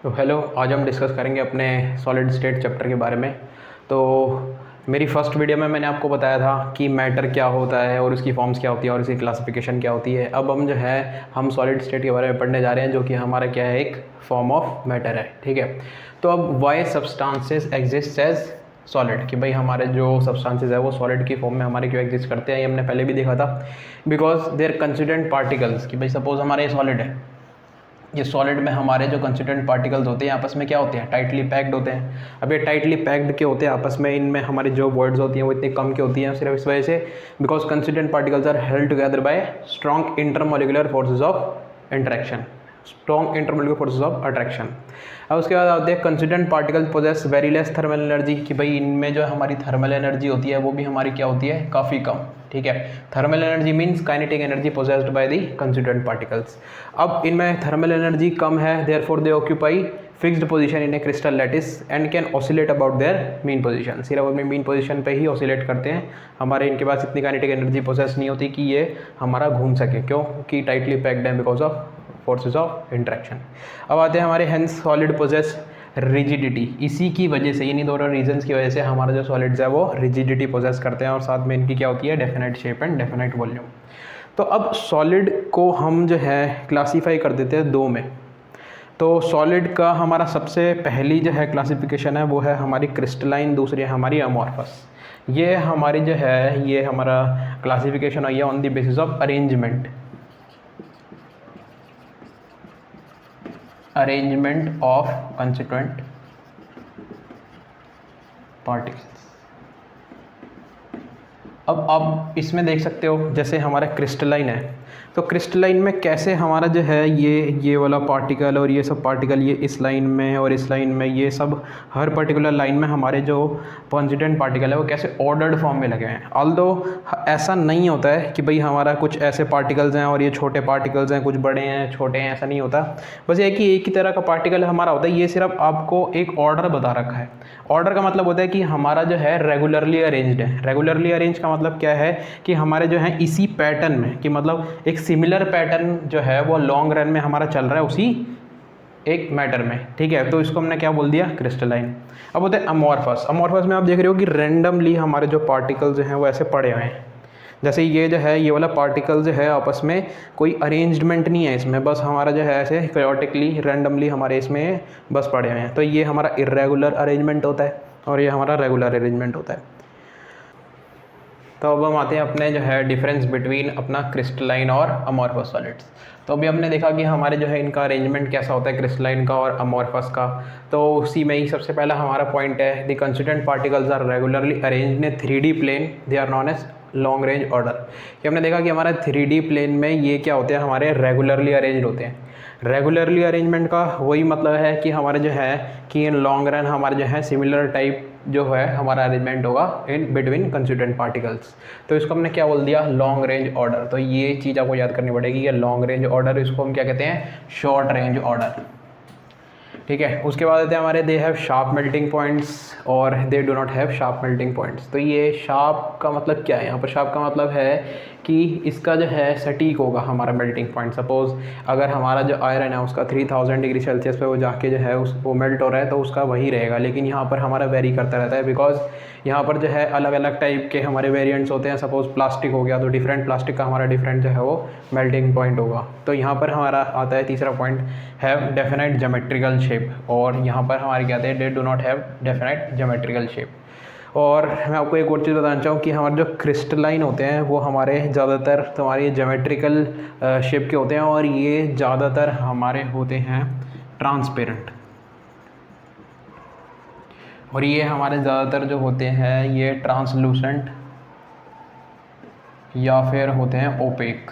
तो हेलो, आज हम डिस्कस करेंगे अपने सॉलिड स्टेट चैप्टर के बारे में। तो मेरी फर्स्ट वीडियो में मैंने आपको बताया था कि मैटर क्या होता है और उसकी फॉर्म्स क्या होती है और उसकी क्लासिफिकेशन क्या होती है। अब हम जो है हम सॉलिड स्टेट के बारे में पढ़ने जा रहे हैं, जो कि हमारा क्या है, एक फॉर्म ऑफ मैटर है। ठीक है, तो अब why substances exist as solid, कि भाई हमारे जो सब्सटेंसेस है वो सॉलिड की फॉर्म में हमारे क्यों एग्जिस्ट करते हैं, ये हमने पहले भी देखा था। बिकॉज देयर कंस्टिट्यूएंट पार्टिकल्स, कि भाई सपोज हमारा ये सॉलिड है, ये सॉलिड में हमारे जो कंस्टिट्यूएंट पार्टिकल्स होते हैं आपस में क्या होते हैं, टाइटली पैक्ड होते हैं। अब ये टाइटली पैक्ड के होते हैं आपस में, इनमें हमारी जो वर्ड्स होती हैं वो इतनी कम की होती हैं सिर्फ इस वजह से because constituent particles are held together by strong intermolecular forces of interaction, strong intermolecular forces of attraction. अब उसके बाद आते हैं constituent particle possess very less thermal energy, कि भाई इनमें जो हमारी थर्मल एनर्जी होती है वो भी हमारी क्या होती है, काफ़ी कम। ठीक है, thermal energy means kinetic energy possessed by the constituent particles. अब इनमें थर्मल एनर्जी कम है, therefore they occupy fixed position in A crystal lattice and can oscillate about their mean position. सिर्फ अपनी मीन पोजीशन पे ही ऑसिलेट करते हैं, हमारे इनके पास इतनी काइनेटिक एनर्जी पोजेस नहीं होती कि ये हमारा घूम सके। क्यों? कि टाइटली पैक्ड है because of forces of interaction. अब आते हैं हमारे हेंस सॉलिड पोजेस रिजिडिटी, इसी की वजह से, इन्हीं दोनों रीजंस की वजह से हमारा जो सॉलिड्स है वो रिजिडिटी पोजेस करते हैं और साथ में इनकी क्या होती है, definite shape and definite volume. तो अब सॉलिड को हम जो है क्लासीफाई कर देते हैं दो में। तो सॉलिड का हमारा सबसे पहली जो है क्लासिफिकेशन है वो है हमारी क्रिस्टलाइन, दूसरी है हमारी अमॉर्फस। ये हमारी जो है ये हमारा क्लासिफिकेशन है on the basis of arrangement of constituent particles. अब आप इसमें देख सकते हो जैसे हमारा क्रिस्टलाइन है, तो क्रिस्टलाइन में कैसे हमारा जो है ये वाला पार्टिकल और ये सब पार्टिकल ये इस लाइन में और इस लाइन में, ये सब हर पर्टिकुलर लाइन में हमारे जो कॉन्स्टिट्यूएंट पार्टिकल है वो कैसे ऑर्डर्ड फॉर्म में लगे हैं। ऑल्दो ऐसा नहीं होता है कि भाई हमारा कुछ ऐसे पार्टिकल्स हैं और ये छोटे पार्टिकल्स हैं, कुछ बड़े हैं छोटे हैं, ऐसा नहीं होता। बस ये कि एक ही तरह का पार्टिकल हमारा होता है, ये सिर्फ आपको एक ऑर्डर बता रखा है। ऑर्डर का मतलब होता है कि हमारा जो है रेगुलरली अरेंज्ड है। रेगुलरली अरेंज का मतलब क्या है कि हमारे जो है इसी पैटर्न में, कि मतलब एक सिमिलर पैटर्न जो है वो लॉन्ग रन में हमारा चल रहा है उसी एक मैटर में। ठीक है, तो इसको हमने क्या बोल दिया, क्रिस्टलाइन। अब होता है अमॉर्फस। अमॉर्फस में आप देख रहे हो कि रैंडमली हमारे जो पार्टिकल्स हैं वो ऐसे पड़े हुए हैं। जैसे ये जो है ये वाला पार्टिकल जो है आपस में कोई अरेंजमेंट नहीं है इसमें, बस हमारा जो है ऐसे कैओटिकली रैंडमली हमारे इसमें बस पड़े हुए हैं। तो ये हमारा इर्रेगुलर अरेंजमेंट होता है और ये हमारा रेगुलर अरेंजमेंट होता है। तो अब हम आते हैं अपने जो है डिफरेंस बिटवीन अपना क्रिस्टलाइन और अमॉर्फस सॉलिड्स। तो अभी हमने देखा कि हमारे जो है इनका अरेंजमेंट कैसा होता है क्रिस्टलाइन का और अमॉर्फस का। तो उसी में ही सबसे पहला हमारा पॉइंट है the constituent particles are regularly arranged in 3D plane, they are non as long range order. कि हमने देखा कि हमारा 3D प्लेन में ये क्या होते हैं, हमारे रेगुलरली अरेंज होते हैं। रेगुलरली अरेंजमेंट का वही मतलब है कि हमारे जो है कि इन लॉन्ग रन हमारे जो है सिमिलर टाइप जो है हमारा अरेंजमेंट होगा इन बिटवीन कंस्टिट्यूएंट पार्टिकल्स। तो इसको हमने क्या बोल दिया, लॉन्ग रेंज ऑर्डर। तो ये चीज़ आपको याद करनी पड़ेगी, ये लॉन्ग रेंज ऑर्डर, इसको हम क्या कहते हैं, शॉर्ट रेंज ऑर्डर। ठीक है, उसके बाद आते हैं हमारे they have sharp melting points और they do not have sharp melting points. तो ये शार्प का मतलब क्या है, यहाँ पर शार्प का मतलब है कि इसका जो है सटीक होगा हमारा मेल्टिंग पॉइंट। सपोज अगर हमारा जो आयरन है उसका 3000 डिग्री सेल्सियस पे वो जाके जो है वो मेल्ट हो रहा है तो उसका वही रहेगा, लेकिन यहाँ पर हमारा वेरी करता रहता है बिकॉज यहाँ पर जो है अलग अलग टाइप के हमारे वेरिएंट्स होते हैं। सपोज प्लास्टिक हो गया तो डिफरेंट प्लास्टिक का हमारा डिफरेंट जो है वो मेल्टिंग पॉइंट होगा। तो यहाँ पर हमारा आता है तीसरा point, have definite geometrical shape, और यहाँ पर हमारे क्या आते हैं, दे do not have definite geometrical shape. और मैं आपको एक और चीज़ बताना चाहूँ कि हमारे जो क्रिस्टलाइन होते हैं वो हमारे ज़्यादातर हमारे ज्योमेट्रिकल शेप के होते हैं और ये ज़्यादातर हमारे होते हैं ट्रांसपेरेंट, और ये हमारे ज़्यादातर जो होते हैं ये ट्रांसलूसेंट या फिर होते हैं ओपेक।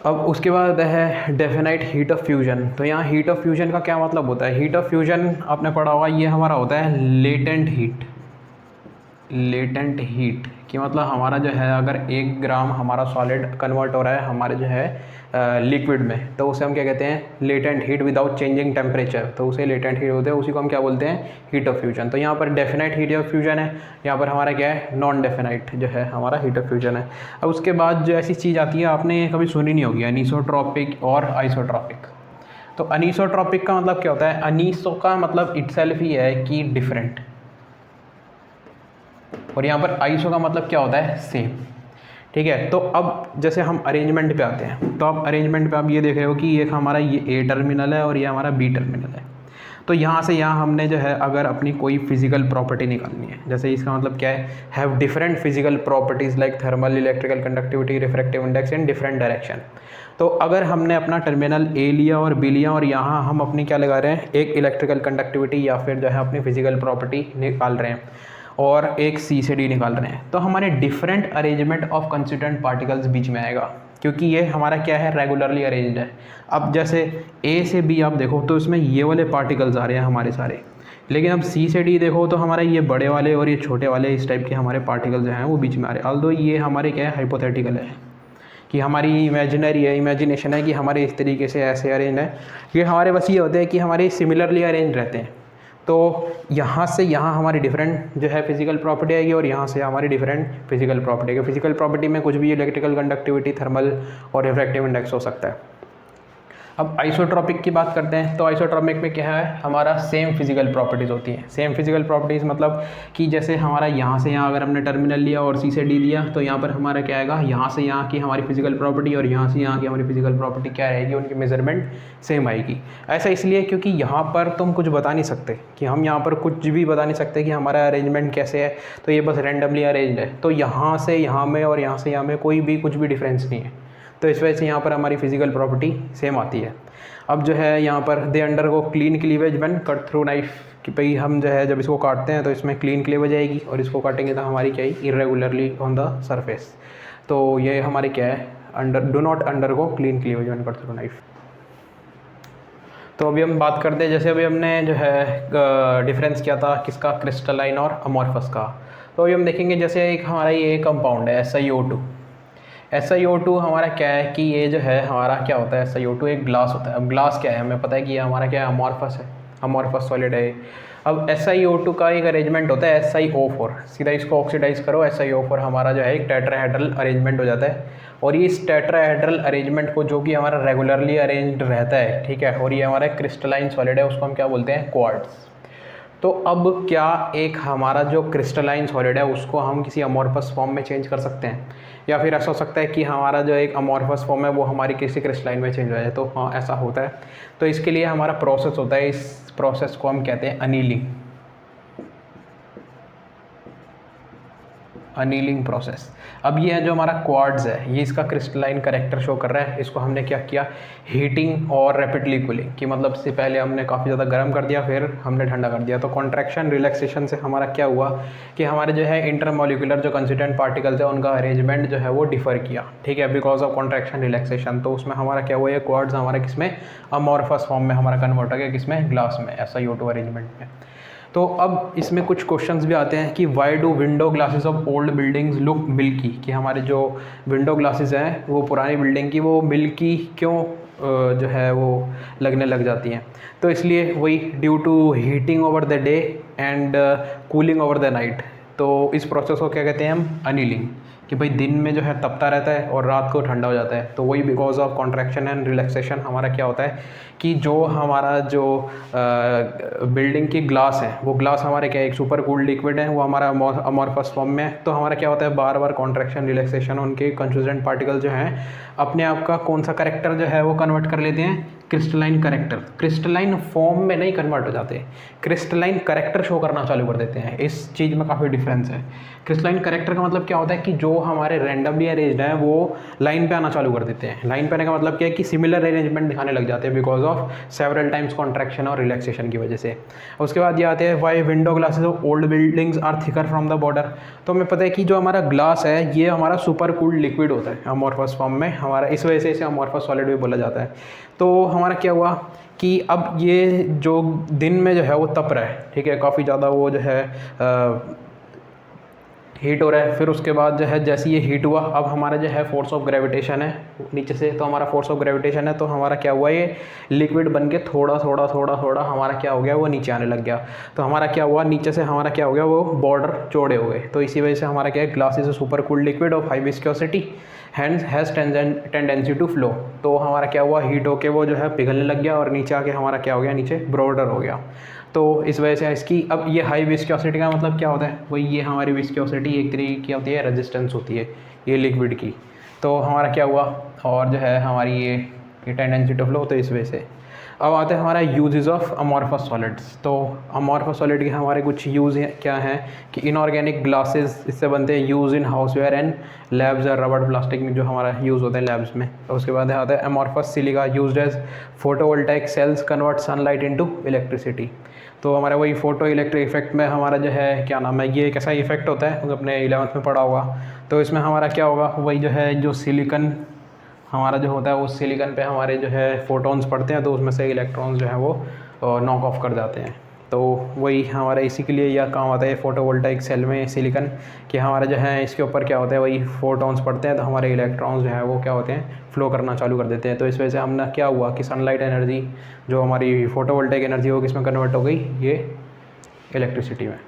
अब उसके बाद है डेफिनाइट हीट ऑफ फ्यूजन। तो यहाँ हीट ऑफ फ्यूजन का क्या मतलब होता है, हीट ऑफ फ्यूजन आपने पढ़ा होगा, ये हमारा होता है लेटेंट हीट। लेटेंट हीट कि मतलब हमारा जो है अगर 1 ग्राम हमारा सॉलिड कन्वर्ट हो रहा है हमारे जो है लिक्विड में, तो उसे हम क्या कहते हैं, latent heat without changing temperature. तो उसे लेटेंट हीट होते हैं, उसी को हम क्या बोलते हैं, हीट ऑफ फ्यूजन। तो यहाँ पर डेफिनेट हीट ऑफ फ्यूजन है, यहाँ पर हमारा क्या है, नॉन डेफिनेट जो है हमारा हीट ऑफ फ्यूजन है। अब उसके बाद जो ऐसी चीज़ आती है आपने कभी सुनी नहीं होगी, एनिसोट्रॉपिक और आइसोट्रॉपिक। तो अनीसोट्रॉपिक का मतलब क्या होता है, अनीसो का मतलब इटसेल्फ ही है कि डिफरेंट, और यहाँ पर आइसो का मतलब क्या होता है, सेम। ठीक है, तो अब जैसे हम अरेंजमेंट पे आते हैं, तो अब अरेंजमेंट पे आप ये देख रहे हो कि ये हमारा ये ए टर्मिनल है और ये हमारा बी टर्मिनल है। तो यहाँ से यहाँ हमने जो है अगर अपनी कोई फिजिकल प्रॉपर्टी निकालनी है, जैसे इसका मतलब क्या है, have different physical properties like thermal, electrical conductivity, refractive index in different direction. तो अगर हमने अपना टर्मिनल ए लिया और बी लिया और यहाँ हम अपनी क्या लगा रहे हैं, एक इलेक्ट्रिकल कंडक्टिविटी या फिर जो है अपनी फिजिकल प्रॉपर्टी निकाल रहे हैं और एक सी से डी निकाल रहे हैं, तो हमारे different arrangement of constituent particles बीच में आएगा, क्योंकि ये हमारा क्या है, रेगुलरली अरेंज्ड है। अब जैसे ए से बी आप देखो तो इसमें ये वाले पार्टिकल्स आ रहे हैं हमारे सारे, लेकिन अब सी से डी देखो तो हमारे ये बड़े वाले और ये छोटे वाले इस टाइप के हमारे पार्टिकल्स जो हैं वो बीच में आ रहे हैं। ऑल्दो ये हमारे क्या है, हाइपोथेटिकल है, कि हमारी इमेजिनरी है, इमेजिनेशन है कि हमारे इस तरीके से ऐसे अरेंज है, ये हमारे बस ये होते हैं कि हमारे सिमिलरली अरेंज रहते हैं। तो यहाँ से यहाँ हमारी डिफरेंट जो है फिजिकल प्रॉपर्टी आएगी और यहाँ से हमारी डिफरेंट फिजिकल प्रॉपर्टी आएगी। फिजिकल प्रॉपर्टी में कुछ भी इलेक्ट्रिकल कंडक्टिविटी, थर्मल और रिफ्रैक्टिव इंडेक्स हो सकता है। अब आइसोट्रॉपिक की बात करते हैं, तो आइसोट्रॉपिक में क्या है, हमारा सेम फिजिकल प्रॉपर्टीज़ होती हैं। सेम फिजिकल प्रॉपर्टीज़ मतलब कि जैसे हमारा यहाँ से यहाँ अगर हमने टर्मिनल लिया और सी से डी लिया, तो यहाँ पर हमारा क्या आएगा, यहाँ से यहाँ की हमारी फिजिकल प्रॉपर्टी और यहाँ से यहाँ की हमारी फिजिकल प्रॉपर्टी क्या रहेगी, उनकी मेजरमेंट सेम आएगी। ऐसा इसलिए क्योंकि यहाँ पर तुम कुछ बता नहीं सकते, कि हम यहाँ पर कुछ भी बता नहीं सकते कि हमारा अरेंजमेंट कैसे है, तो ये बस रैंडमली अरेंज्ड है। तो यहाँ से यहाँ में और यहाँ से यहाँ में कोई भी कुछ भी डिफरेंस नहीं है, तो इस वजह से यहाँ पर हमारी फिजिकल प्रॉपर्टी सेम आती है। अब जो है यहाँ पर दे अंडर को clean cleavage when cut through knife, कि भाई हम जो है जब इसको काटते हैं तो इसमें क्लीन क्लीवेज आएगी और इसको काटेंगे तो हमारी क्या है, इरेगुलरली ऑन द सरफेस। तो ये हमारे क्या है, अंडर डू नॉट अंडर को clean cleavage when cut through knife. तो अभी हम बात करते हैं, जैसे अभी हमने जो है डिफरेंस किया था किसका, क्रिस्टलाइन और अमॉर्फस का। तो अभी हम देखेंगे जैसे एक हमारा ये कंपाउंड है SiO2। SiO2 हमारा क्या है कि ये जो है हमारा क्या होता है, SiO2 एक ग्लास होता है। अब ग्लास क्या है, हमें पता है कि ये हमारा क्या है, अमॉर्फस है, अमॉर्फस सॉलिड है। अब SiO2 का एक अरेंजमेंट होता है SiO4, सीधा इसको ऑक्सीडाइज करो, SiO4 हमारा जो है एक टेट्राहेड्रल अरेंजमेंट हो जाता है। और ये इस टेट्राहेड्रल अरेंजमेंट को, जो कि हमारा रेगुलरली अरेंज्ड रहता है, ठीक है, और ये हमारा क्रिस्टलाइन सॉलिड है, उसको हम क्या बोलते हैं, क्वार्ट्ज। तो अब क्या एक हमारा जो क्रिस्टलाइन सॉलिड है उसको हम किसी अमॉर्फस फॉर्म में चेंज कर सकते हैं, या फिर ऐसा हो सकता है कि हमारा जो एक अमॉर्फस फॉर्म है वो हमारी किसी क्रिस्टलाइन में चेंज हो जाए। तो हाँ, ऐसा होता है। तो इसके लिए हमारा प्रोसेस होता है, इस प्रोसेस को हम कहते हैं अनीलिंग, अनीलिंग प्रोसेस। अब ये है जो हमारा क्वार्ट्ज है, ये इसका क्रिस्टलाइन कैरेक्टर शो कर रहा है। इसको हमने क्या किया, हीटिंग और रैपिडली कूलिंग, कि मतलब से पहले हमने काफ़ी ज़्यादा गर्म कर दिया, फिर हमने ठंडा कर दिया। तो कॉन्ट्रैक्शन रिलैक्सेशन से हमारा क्या हुआ कि हमारे जो है इंटरमोलिकुलर जो कंस्टिट्यूएंट पार्टिकल्स है उनका अरेंजमेंट जो है वो डिफर किया, ठीक है, बिकॉज ऑफ कॉन्ट्रैक्शन रिलैक्सेशन। तो उसमें हमारा क्या हुआ, ये क्वार्ट्ज हमारा किसमें, अमॉर्फस फॉर्म में हमारा कन्वर्ट हो गया, किसमें, ग्लास में, SiO2 अरेंजमेंट में। तो अब इसमें कुछ क्वेश्चंस भी आते हैं कि why do window glasses of old buildings look milky, कि हमारे जो विंडो ग्लासेस हैं वो पुरानी बिल्डिंग की वो मिल्की क्यों जो है वो लगने लग जाती हैं। तो इसलिए वही due to heating over the day and cooling over the night. तो इस प्रोसेस को क्या कहते हैं हम, अनीलिंग, कि भाई दिन में जो है तपता रहता है और रात को ठंडा हो जाता है। तो वही because of contraction and relaxation हमारा क्या होता है कि जो हमारा जो बिल्डिंग की ग्लास है वो ग्लास हमारे क्या है, एक सुपर कूल्ड लिक्विड है, वो हमारा अमॉर्फस फॉर्म में है। तो हमारा क्या होता है, बार बार कॉन्ट्रैक्शन रिलैक्सेशन उनके कंस्टिट्यूएंट पार्टिकल जो हैं अपने आप का कौन सा कैरेक्टर जो है वो कन्वर्ट कर लेते हैं, क्रिस्टलाइन कैरेक्टर। क्रिस्टलाइन फॉर्म में नहीं कन्वर्ट हो जाते, क्रिस्टलाइन कैरेक्टर शो करना चालू कर देते हैं। इस चीज़ में काफ़ी डिफरेंस है। क्रिस्टलाइन कैरेक्टर का मतलब क्या होता है कि जो हमारे रैंडमली अरेंज्ड हैं वो लाइन पे आना चालू कर देते हैं। लाइन पे आने का मतलब क्या है कि सिमिलर अरेंजमेंट दिखाने लग जाते हैं because of several times contraction और रिलैक्सेशन की वजह से। उसके बाद ये आते हैं why window glasses of old buildings are thicker from the border. तो हमें पता है कि जो हमारा ग्लास है ये हमारा सुपर कूल्ड लिक्विड होता है अमॉर्फस फॉर्म में हमारा, इस वजह से इसे अमॉर्फस सॉलिड भी बोला जाता है। तो हमारा क्या हुआ कि अब ये जो दिन में जो है वो तप रहा है, ठीक है, काफ़ी ज़्यादा वो जो है हीट हो रहा है। फिर उसके बाद जो है जैसे ये हीट हुआ, अब हमारा जो है फोर्स ऑफ ग्रेविटेशन है नीचे से, तो हमारा फोर्स ऑफ ग्रेविटेशन है, तो हमारा क्या हुआ, ये लिक्विड बन के थोड़ा थोड़ा थोड़ा थोड़ा हमारा क्या हो गया, वो नीचे आने लग गया। तो हमारा क्या हुआ, नीचे से हमारा क्या हो गया, वो बॉर्डर चौड़े हो गए। तो इसी वजह से हमारा क्या है, glass is a super cooled liquid of high viscosity has tendency to flow. तो हमारा क्या हुआ, हीट होके वो जो है पिघलने लग गया और नीचे आके हमारा क्या हो गया, नीचे ब्रॉडर हो गया। तो इस वजह से इसकी, अब ये हाई विस्कोसिटी का मतलब क्या होता है, वही ये हमारी विस्कोसिटी एक तरीके की होती है, रेजिस्टेंस होती है ये लिक्विड की। तो हमारा क्या हुआ, और जो है हमारी ये टेंडेंसी टू फ्लो, तो इस वजह से। अब आते हैं हमारा यूजेस ऑफ अमॉर्फस सॉलिड्स। तो अमॉर्फस सॉलिड के हमारे कुछ यूज़ क्या हैं कि इनऑर्गेनिक ग्लासेस इससे बनते हैं, use in houseware and labs और रबर प्लास्टिक में जो हमारा यूज़ होता है लैब्स में। तो उसके बाद आता है amorphous silica used as photovoltaic cells convert sunlight into electricity. तो हमारा वही फोटो इलेक्ट्रिक इफेक्ट में हमारा जो है क्या नाम है, ये एक ऐसा इफेक्ट होता है, अपने 11th में पढ़ा होगा। तो इसमें हमारा क्या होगा, वही जो है जो सिलिकन हमारा जो होता है उस सिलिकन पे हमारे जो है फोटॉन्स पड़ते हैं, तो उसमें से इलेक्ट्रॉन्स जो है वो नॉक ऑफ कर जाते हैं। तो वही हमारे इसी के लिए यह काम आता है फोटोवोल्टाइक सेल में सिलिकन, कि हमारा जो है इसके ऊपर क्या होता है, वही फोटॉन्स पड़ते हैं, तो हमारे इलेक्ट्रॉन्स जो है वो क्या होते हैं, फ्लो करना चालू कर देते हैं। तो इस वजह से हमने क्या हुआ कि सनलाइट एनर्जी जो हमारी फोटोवोल्टाइक एनर्जी वो किस में कन्वर्ट हो गई, ये इलेक्ट्रिसिटी में।